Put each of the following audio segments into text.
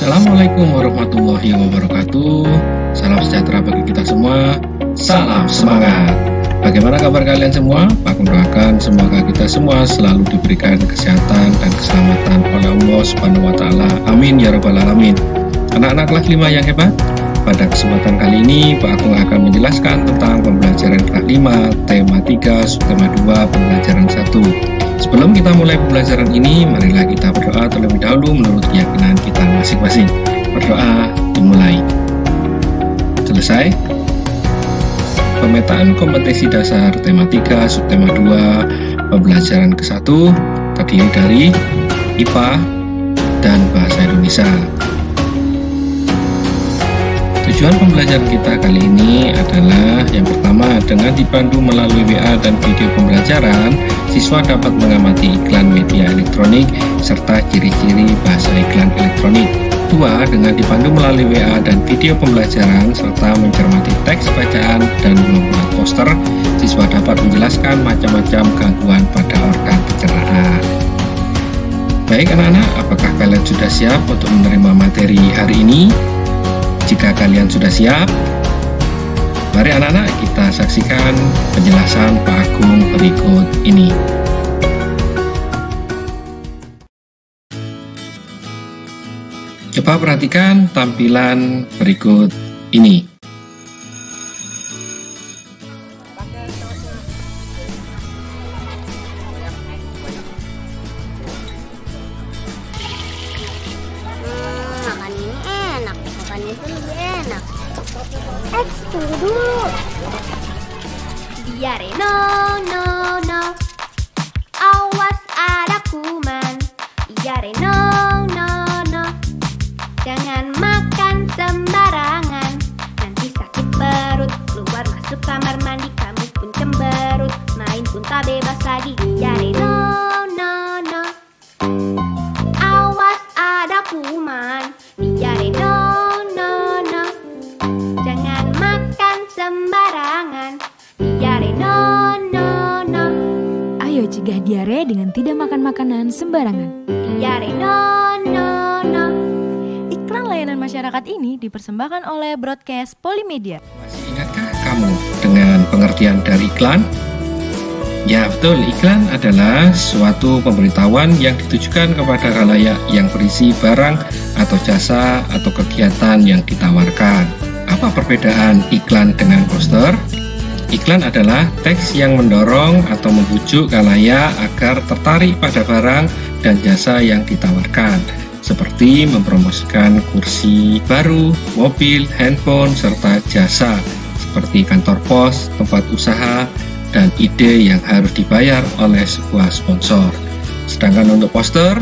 Assalamualaikum warahmatullahi wabarakatuh. Salam sejahtera bagi kita semua. Salam semangat. Bagaimana kabar kalian semua? Aku doakan semoga kita semua selalu diberikan kesehatan dan keselamatan oleh Allah Subhanahu wa taala. Amin ya rabbal alamin. Anak-anak kelas 5 yang hebat, pada kesempatan kali ini Pak Agung akan menjelaskan tentang pembelajaran kelas 5, tema 3, subtema 2, pembelajaran 1. Sebelum kita mulai pembelajaran ini, marilah kita berdoa terlebih dahulu menurut keyakinan kita masing-masing. Berdoa dimulai. Selesai. Pemetaan kompetensi dasar tema 3, subtema 2, pembelajaran ke-1 terdiri dari IPA dan Bahasa Indonesia. Tujuan pembelajaran kita kali ini adalah yang pertama, dengan dipandu melalui WA dan video pembelajaran, siswa dapat mengamati iklan media elektronik serta ciri-ciri bahasa iklan elektronik. 2. Dengan dipandu melalui WA dan video pembelajaran serta mencermati teks bacaan dan membuat poster, siswa dapat menjelaskan macam-macam gangguan pada organ pencernaan. Baik anak-anak, apakah kalian sudah siap untuk menerima materi hari ini? Jika kalian sudah siap, mari anak-anak kita saksikan penjelasan Pak Agung berikut ini. Coba perhatikan tampilan berikut ini. Itu lebih enak. Tunggu dulu. Diare no. Awas ada kuman. Diare no. Jangan makan sembarangan. Nanti sakit perut. Keluar masuk kamar mandi kamu pun cemberut. Main pun tak bebas lagi. Diare no. Awas ada kuman. Diare no. Sembarangan diare no. Ayo cegah diare dengan tidak makan makanan sembarangan. Diare no. Iklan layanan masyarakat ini dipersembahkan oleh Broadcast Polimedia. Masih ingatkah kamu dengan pengertian dari iklan? Ya betul, iklan adalah suatu pemberitahuan yang ditujukan kepada khalayak yang berisi barang atau jasa atau kegiatan yang ditawarkan. Apa perbedaan iklan dengan poster? Iklan adalah teks yang mendorong atau membujuk khalayak agar tertarik pada barang dan jasa yang ditawarkan, seperti mempromosikan kursi baru, mobil, handphone, serta jasa seperti kantor pos, tempat usaha, dan ide yang harus dibayar oleh sebuah sponsor. Sedangkan untuk poster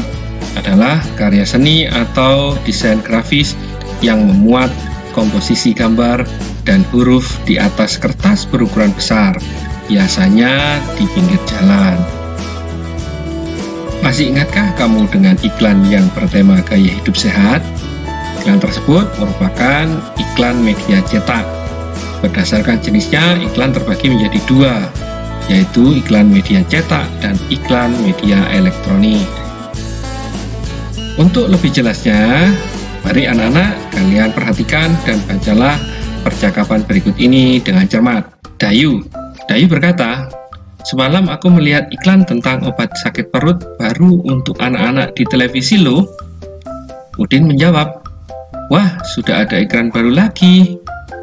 adalah karya seni atau desain grafis yang memuat komposisi gambar dan huruf di atas kertas berukuran besar, biasanya di pinggir jalan. Masih ingatkah kamu dengan iklan yang bertema gaya hidup sehat? Iklan tersebut merupakan iklan media cetak. Berdasarkan jenisnya, iklan terbagi menjadi dua, yaitu iklan media cetak dan iklan media elektronik. Untuk lebih jelasnya, mari anak-anak kalian perhatikan dan bacalah percakapan berikut ini dengan cermat. Dayu berkata, "Semalam aku melihat iklan tentang obat sakit perut baru untuk anak-anak di televisi loh." Udin menjawab, "Wah, sudah ada iklan baru lagi.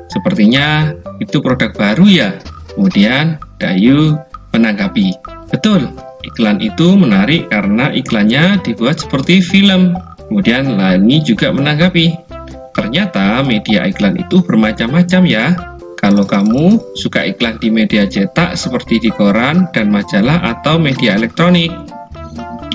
Sepertinya itu produk baru ya." Kemudian Dayu menanggapi, "Betul, iklan itu menarik karena iklannya dibuat seperti film." Kemudian Lani juga menanggapi, "Ternyata media iklan itu bermacam-macam ya. Kalau kamu suka iklan di media cetak seperti di koran dan majalah atau media elektronik."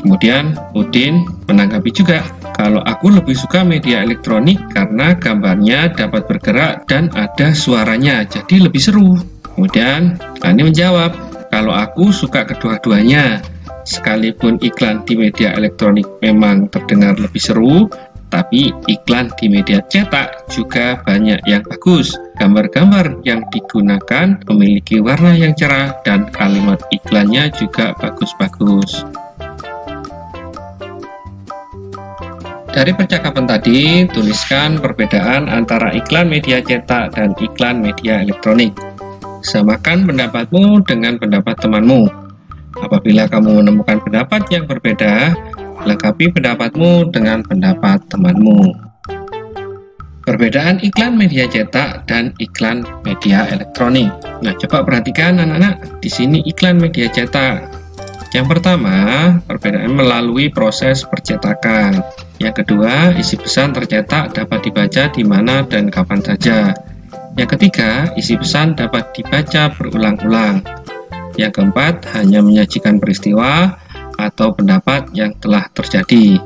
Kemudian Udin menanggapi juga, "Kalau aku lebih suka media elektronik karena gambarnya dapat bergerak dan ada suaranya, jadi lebih seru." Kemudian Lani menjawab, "Kalau aku suka kedua-duanya. Sekalipun iklan di media elektronik memang terdengar lebih seru, tapi iklan di media cetak juga banyak yang bagus. Gambar-gambar yang digunakan memiliki warna yang cerah dan kalimat iklannya juga bagus-bagus." Dari percakapan tadi, tuliskan perbedaan antara iklan media cetak dan iklan media elektronik. Samakan pendapatmu dengan pendapat temanmu. Apabila kamu menemukan pendapat yang berbeda, lengkapi pendapatmu dengan pendapat temanmu. Perbedaan iklan media cetak dan iklan media elektronik. Nah, coba perhatikan anak-anak, di sini iklan media cetak. Yang pertama, perbedaan melalui proses percetakan. Yang kedua, isi pesan tercetak dapat dibaca di mana dan kapan saja. Yang ketiga, isi pesan dapat dibaca berulang-ulang. Yang keempat, hanya menyajikan peristiwa atau pendapat yang telah terjadi.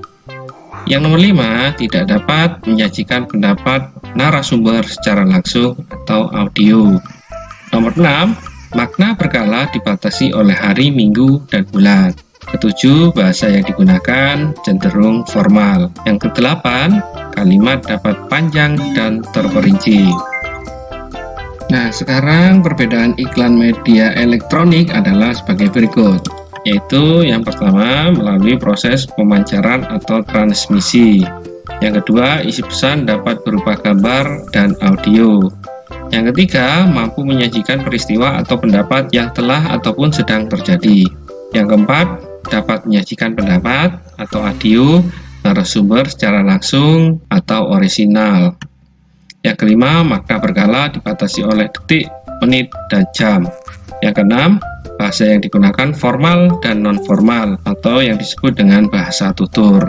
Yang nomor 5, tidak dapat menyajikan pendapat narasumber secara langsung atau audio. Nomor 6, makna berkala dibatasi oleh hari, minggu, dan bulan. Ketujuh, bahasa yang digunakan cenderung formal. Yang kedelapan, kalimat dapat panjang dan terperinci. Nah, sekarang perbedaan iklan media elektronik adalah sebagai berikut. Yaitu yang pertama melalui proses pemancaran atau transmisi. Yang kedua, isi pesan dapat berupa gambar dan audio. Yang ketiga, mampu menyajikan peristiwa atau pendapat yang telah ataupun sedang terjadi. Yang keempat, dapat menyajikan pendapat atau audio narasumber secara langsung atau orisinal. Yang kelima, makna berkala dibatasi oleh detik, menit, dan jam. Yang keenam, bahasa yang digunakan formal dan non-formal atau yang disebut dengan bahasa tutur.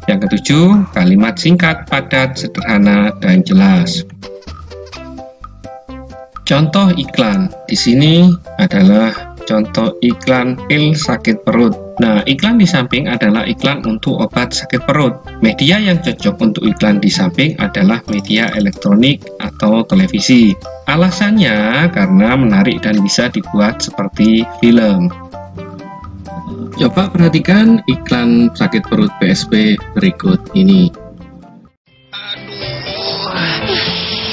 Yang ketujuh, kalimat singkat, padat, sederhana, dan jelas. Contoh iklan di sini adalah contoh iklan pil sakit perut. Nah, iklan di samping adalah iklan untuk obat sakit perut. Media yang cocok untuk iklan di samping adalah media elektronik atau televisi. Alasannya karena menarik dan bisa dibuat seperti film. Coba perhatikan iklan sakit perut PSP berikut ini.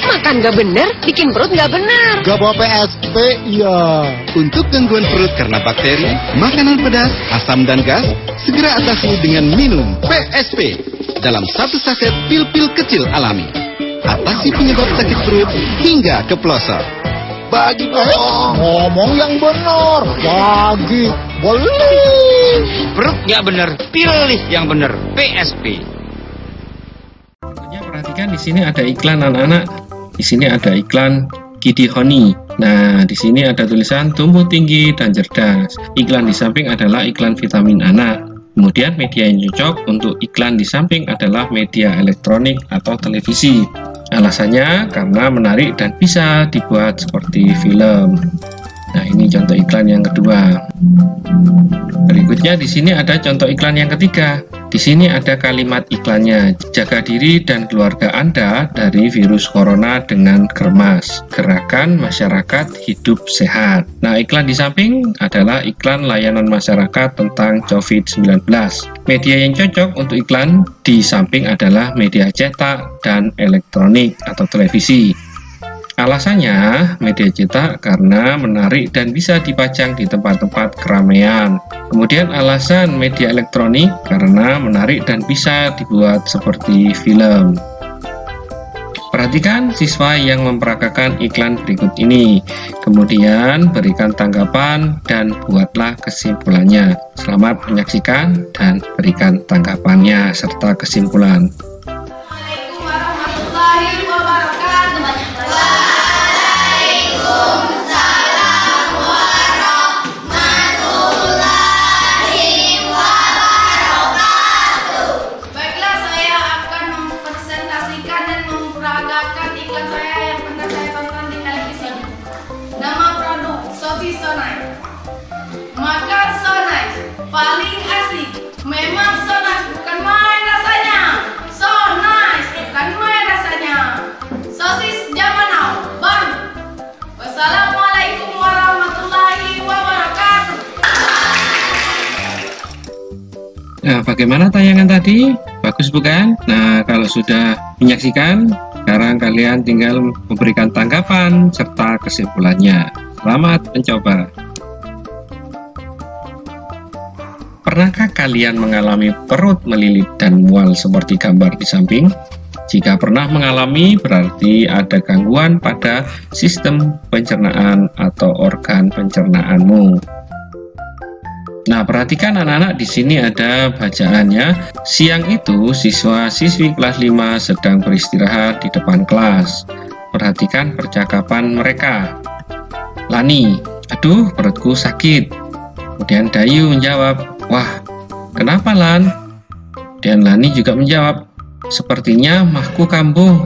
Makan gak bener, bikin perut gak bener. Gak bawa PSP, ya. Untuk gangguan perut karena bakteri, makanan pedas, asam dan gas, segera atasi dengan minum PSP dalam satu saset pil-pil kecil alami. Atasi penyebab sakit perut hingga ke pelosok. Bagi ngomong yang benar. Bagi beli. Perut nggak bener, pilih yang bener PSP. Perhatikan di sini ada iklan anak-anak. Di sini ada iklan Gidi Honey. Nah, di sini ada tulisan tumbuh tinggi dan cerdas. Iklan di samping adalah iklan vitamin anak. Kemudian media yang cocok untuk iklan di samping adalah media elektronik atau televisi. Alasannya karena menarik dan bisa dibuat seperti film. Nah, ini contoh iklan yang kedua. Berikutnya di sini ada contoh iklan yang ketiga. Di sini ada kalimat iklannya. Jaga diri dan keluarga Anda dari virus corona dengan germas. Gerakan masyarakat hidup sehat. Nah, iklan di samping adalah iklan layanan masyarakat tentang COVID-19. Media yang cocok untuk iklan di samping adalah media cetak dan elektronik atau televisi. Alasannya, media cetak karena menarik dan bisa dipajang di tempat-tempat keramaian. Kemudian alasan media elektronik karena menarik dan bisa dibuat seperti film. Perhatikan siswa yang memperagakan iklan berikut ini. Kemudian berikan tanggapan dan buatlah kesimpulannya. Selamat menyaksikan dan berikan tanggapannya serta kesimpulan. Paling asik, memang so nice, bukan main rasanya. So nice, bukan main rasanya. Sosis zaman now, baru. Wassalamualaikum warahmatullahi wabarakatuh. Nah, bagaimana tayangan tadi? Bagus bukan? Nah, kalau sudah menyaksikan, sekarang kalian tinggal memberikan tanggapan serta kesimpulannya. Selamat mencoba. Pernahkah kalian mengalami perut melilit dan mual seperti gambar di samping? Jika pernah mengalami, berarti ada gangguan pada sistem pencernaan atau organ pencernaanmu. Nah, perhatikan anak-anak, di sini ada bacaannya. Siang itu, siswa-siswi kelas 5 sedang beristirahat di depan kelas. Perhatikan percakapan mereka. Lani, aduh perutku sakit. Kemudian Dayu menjawab, wah, kenapa Lan? Dan Lani juga menjawab, sepertinya mahku kambuh.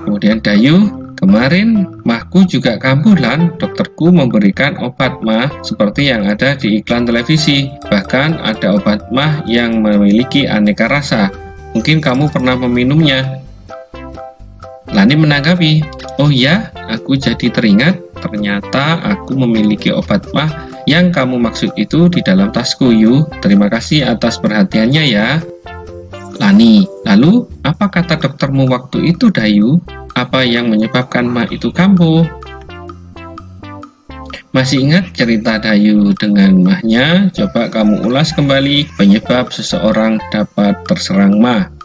Kemudian Dayu, kemarin mahku juga kambuh Lan, dokterku memberikan obat mah seperti yang ada di iklan televisi. Bahkan ada obat mah yang memiliki aneka rasa. Mungkin kamu pernah meminumnya. Lani menanggapi, oh ya, aku jadi teringat, ternyata aku memiliki obat mah yang kamu maksud itu di dalam tasku, Yu. Terima kasih atas perhatiannya ya. Lani, lalu apa kata doktermu waktu itu, Dayu? Apa yang menyebabkan mah itu kambuh? Masih ingat cerita Dayu dengan mahnya? Coba kamu ulas kembali penyebab seseorang dapat terserang mah.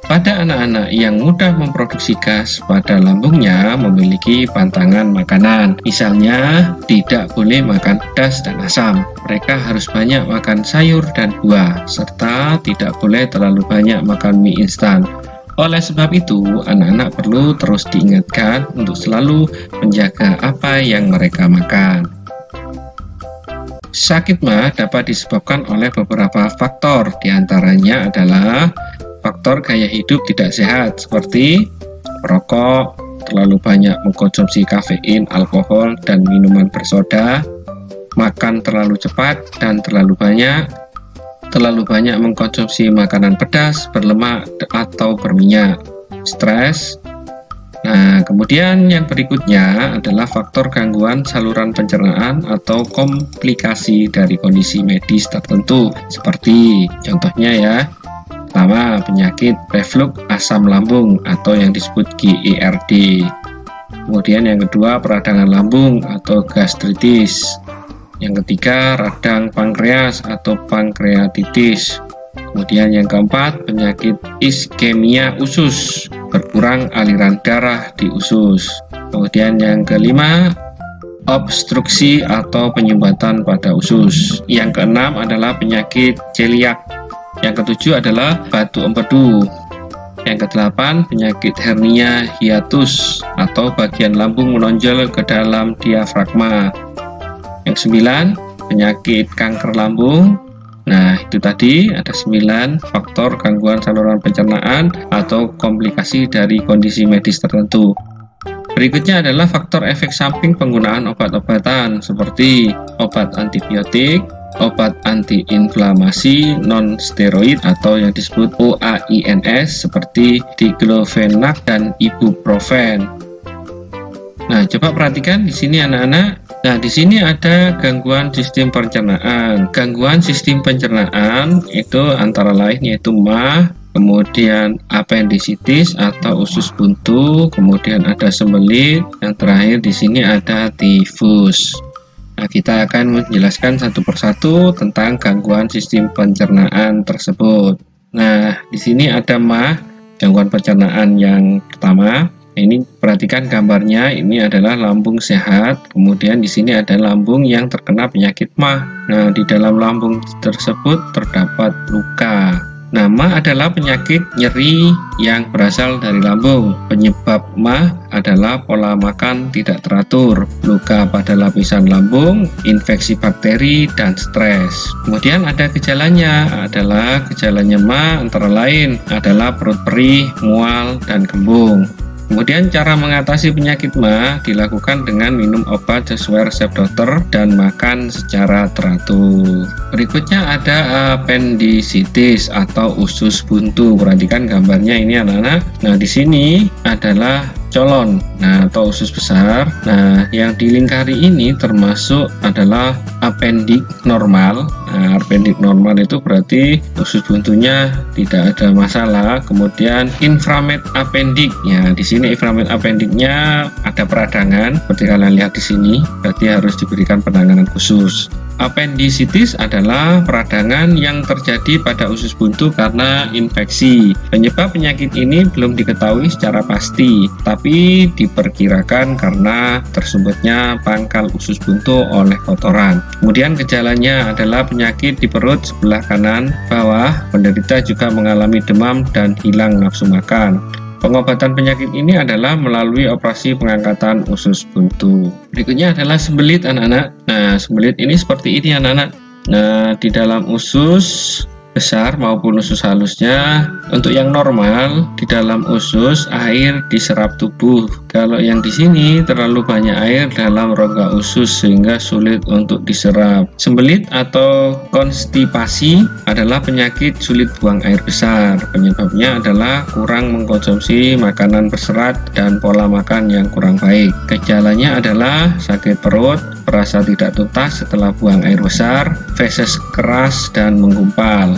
Pada anak-anak yang mudah memproduksi gas pada lambungnya memiliki pantangan makanan. Misalnya, tidak boleh makan pedas dan asam. Mereka harus banyak makan sayur dan buah, serta tidak boleh terlalu banyak makan mie instan. Oleh sebab itu, anak-anak perlu terus diingatkan untuk selalu menjaga apa yang mereka makan. Sakit mah dapat disebabkan oleh beberapa faktor, diantaranya adalah faktor gaya hidup tidak sehat seperti merokok, terlalu banyak mengkonsumsi kafein, alkohol, dan minuman bersoda, makan terlalu cepat dan terlalu banyak mengkonsumsi makanan pedas, berlemak, atau berminyak, stres. Nah, kemudian yang berikutnya adalah faktor gangguan saluran pencernaan atau komplikasi dari kondisi medis tertentu, seperti contohnya ya, pertama, penyakit reflux asam lambung atau yang disebut GERD. Kemudian yang kedua, peradangan lambung atau gastritis. Yang ketiga, radang pankreas atau pankreatitis. Kemudian yang keempat, penyakit iskemia usus, berkurang aliran darah di usus. Kemudian yang kelima, obstruksi atau penyumbatan pada usus. Yang keenam adalah penyakit celiak. Yang ketujuh adalah batu empedu. Yang kedelapan, penyakit hernia hiatus atau bagian lambung menonjol ke dalam diafragma. Yang sembilan, penyakit kanker lambung. Nah, itu tadi ada 9 faktor gangguan saluran pencernaan atau komplikasi dari kondisi medis tertentu. Berikutnya adalah faktor efek samping penggunaan obat-obatan seperti obat antibiotik, obat antiinflamasi non-steroid atau yang disebut OAINS seperti diclofenac dan ibuprofen. Nah, coba perhatikan di sini anak-anak. Nah, di sini ada gangguan sistem pencernaan. Gangguan sistem pencernaan itu antara lain yaitu mah, kemudian appendicitis atau usus buntu, kemudian ada sembelit, yang terakhir di sini ada tifus. Nah, kita akan menjelaskan satu persatu tentang gangguan sistem pencernaan tersebut. Nah, di sini ada mah, gangguan pencernaan yang pertama. Ini perhatikan gambarnya, ini adalah lambung sehat. Kemudian di sini ada lambung yang terkena penyakit mah. Nah, di dalam lambung tersebut terdapat luka. Nah, mah adalah penyakit nyeri yang berasal dari lambung. Penyebab mah adalah pola makan tidak teratur, luka pada lapisan lambung, infeksi bakteri, dan stres. Kemudian ada gejalanya, gejalanya mah antara lain adalah perut perih, mual, dan kembung. Kemudian cara mengatasi penyakit mah dilakukan dengan minum obat sesuai resep dokter dan makan secara teratur. Berikutnya ada appendicitis atau usus buntu. Perhatikan gambarnya ini anak-anak. Nah, di sini adalah colon, atau usus besar. Nah, yang dilingkari ini termasuk adalah appendix normal, Nah, apendik normal itu berarti usus buntunya tidak ada masalah. Kemudian inframed apendik. Ya, di sini inframed apendiknya ada peradangan seperti kalian lihat di sini, berarti harus diberikan penanganan khusus. Appendicitis adalah peradangan yang terjadi pada usus buntu karena infeksi. Penyebab penyakit ini belum diketahui secara pasti, tapi diperkirakan karena tersumbatnya pangkal usus buntu oleh kotoran. Kemudian gejalanya adalah penyakit di perut sebelah kanan bawah. Penderita juga mengalami demam dan hilang nafsu makan. Pengobatan penyakit ini adalah melalui operasi pengangkatan usus buntu. Berikutnya adalah sembelit anak-anak. Nah, sembelit ini seperti ini anak-anak. Nah, di dalam usus besar maupun usus halusnya, untuk yang normal di dalam usus air diserap tubuh. Kalau yang di sini terlalu banyak air dalam rongga usus sehingga sulit untuk diserap. Sembelit atau konstipasi adalah penyakit sulit buang air besar. Penyebabnya adalah kurang mengkonsumsi makanan berserat dan pola makan yang kurang baik. Gejalanya adalah sakit perut, perasa tidak tuntas setelah buang air besar, feses keras dan menggumpal.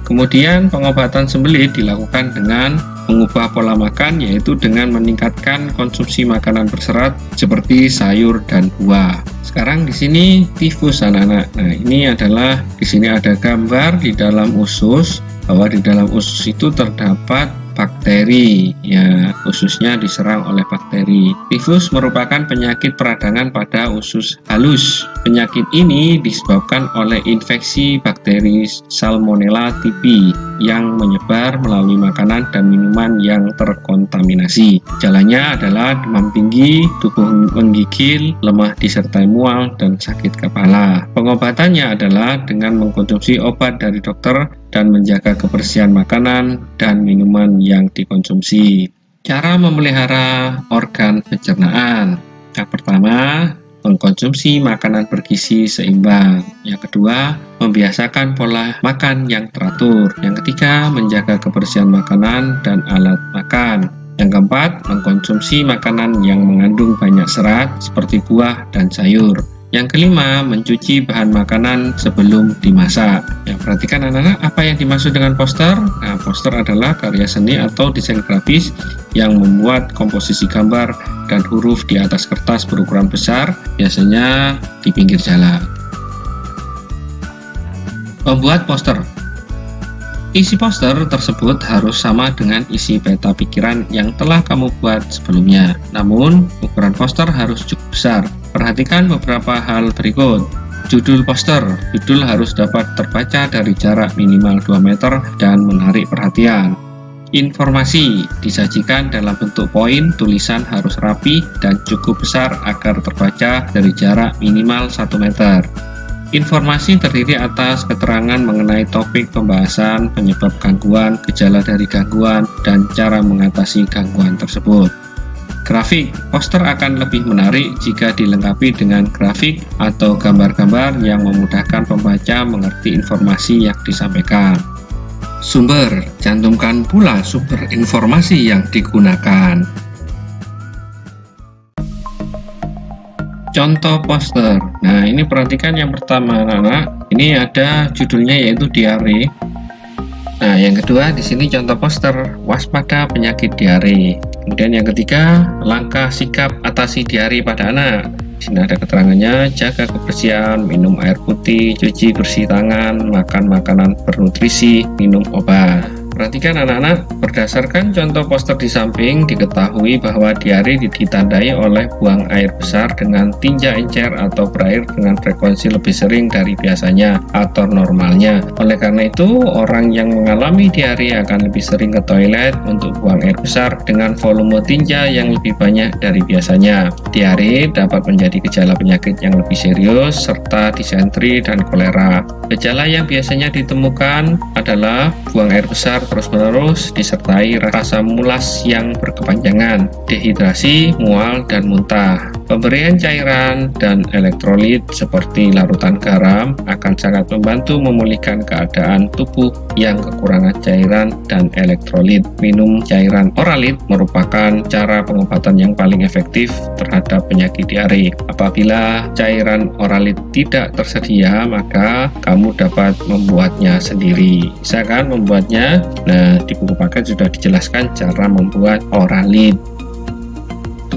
Kemudian pengobatan sembelit dilakukan dengan mengubah pola makan, yaitu dengan meningkatkan konsumsi makanan berserat seperti sayur dan buah. Sekarang di sini tifus anak-anak. Nah, ini adalah di sini ada gambar di dalam usus, bahwa di dalam usus itu terdapat bakteri, ya, ususnya diserang oleh bakteri. Tifus merupakan penyakit peradangan pada usus halus. Penyakit ini disebabkan oleh infeksi bakteri Salmonella typhi yang menyebar melalui makanan dan minuman yang terkontaminasi. Gejalanya adalah demam tinggi, tubuh menggigil, lemah disertai mual, dan sakit kepala. Pengobatannya adalah dengan mengkonsumsi obat dari dokter dan menjaga kebersihan makanan dan minuman yang dikonsumsi. Cara memelihara organ pencernaan. Yang pertama, mengkonsumsi makanan bergizi seimbang. Yang kedua, membiasakan pola makan yang teratur. Yang ketiga, menjaga kebersihan makanan dan alat makan. Yang keempat, mengkonsumsi makanan yang mengandung banyak serat seperti buah dan sayur. Yang kelima, mencuci bahan makanan sebelum dimasak. Ya, perhatikan anak-anak apa yang dimaksud dengan poster. Nah, poster adalah karya seni atau desain grafis yang membuat komposisi gambar dan huruf di atas kertas berukuran besar, biasanya di pinggir jalan. Membuat poster. Isi poster tersebut harus sama dengan isi peta pikiran yang telah kamu buat sebelumnya. Namun, ukuran poster harus cukup besar. Perhatikan beberapa hal berikut. Judul poster. Judul harus dapat terbaca dari jarak minimal 2 meter dan menarik perhatian. Informasi disajikan dalam bentuk poin, tulisan harus rapi dan cukup besar agar terbaca dari jarak minimal 1 meter. Informasi terdiri atas keterangan mengenai topik pembahasan, penyebab gangguan, gejala dari gangguan, dan cara mengatasi gangguan tersebut. Grafik. Poster akan lebih menarik jika dilengkapi dengan grafik atau gambar-gambar yang memudahkan pembaca mengerti informasi yang disampaikan. Sumber. Cantumkan pula sumber informasi yang digunakan. Contoh poster. Nah, ini perhatikan yang pertama anak-anak. Ini ada judulnya yaitu diare. Nah, yang kedua di sini contoh poster, waspada penyakit diare. Kemudian yang ketiga, langkah sikap atasi diare pada anak. Di sini ada keterangannya, jaga kebersihan, minum air putih, cuci bersih tangan, makan makanan bernutrisi, minum obat. Perhatikan anak-anak, berdasarkan contoh poster di samping, diketahui bahwa diare ditandai oleh buang air besar dengan tinja encer atau berair dengan frekuensi lebih sering dari biasanya atau normalnya. Oleh karena itu, orang yang mengalami diare akan lebih sering ke toilet untuk buang air besar dengan volume tinja yang lebih banyak dari biasanya. Diare dapat menjadi gejala penyakit yang lebih serius serta disentri dan kolera. Gejala yang biasanya ditemukan adalah buang air besar terus-menerus disertai rasa mulas yang berkepanjangan, dehidrasi, mual, dan muntah. Pemberian cairan dan elektrolit seperti larutan garam akan sangat membantu memulihkan keadaan tubuh yang kekurangan cairan dan elektrolit. Minum cairan oralit merupakan cara pengobatan yang paling efektif terhadap penyakit diare. Apabila cairan oralit tidak tersedia, maka kamu dapat membuatnya sendiri. Bisa kan membuatnya? Nah, di buku paket sudah dijelaskan cara membuat oralit.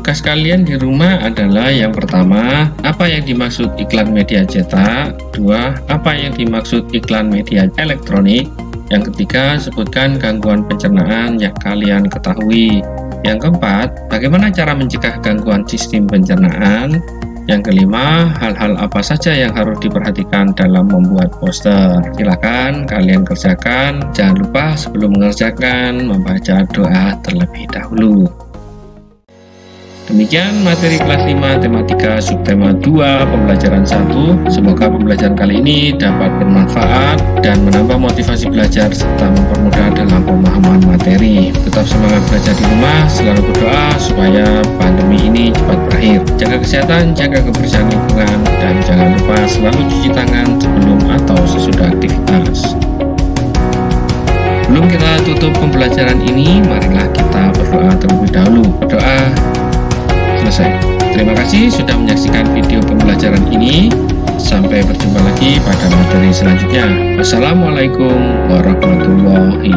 Tugas kalian di rumah adalah yang pertama, apa yang dimaksud iklan media cetak. Dua, apa yang dimaksud iklan media elektronik. Yang ketiga, sebutkan gangguan pencernaan yang kalian ketahui. Yang keempat, bagaimana cara mencegah gangguan sistem pencernaan. Yang kelima, hal-hal apa saja yang harus diperhatikan dalam membuat poster. Silakan kalian kerjakan. Jangan lupa sebelum mengerjakan membaca doa terlebih dahulu. Demikian materi kelas 5 tematika subtema 2 pembelajaran 1. Semoga pembelajaran kali ini dapat bermanfaat dan menambah motivasi belajar serta mempermudah dalam pemahaman materi. Tetap semangat belajar di rumah, selalu berdoa supaya pandemi ini cepat berakhir. Jaga kesehatan, jaga kebersihan lingkungan, dan jangan lupa selalu cuci tangan sebelum atau sesudah aktivitas. Sebelum kita tutup pembelajaran ini, marilah kita berdoa terlebih dahulu. Berdoa. Selesai. Terima kasih sudah menyaksikan video pembelajaran ini. Sampai berjumpa lagi pada materi selanjutnya. Wassalamualaikum warahmatullahi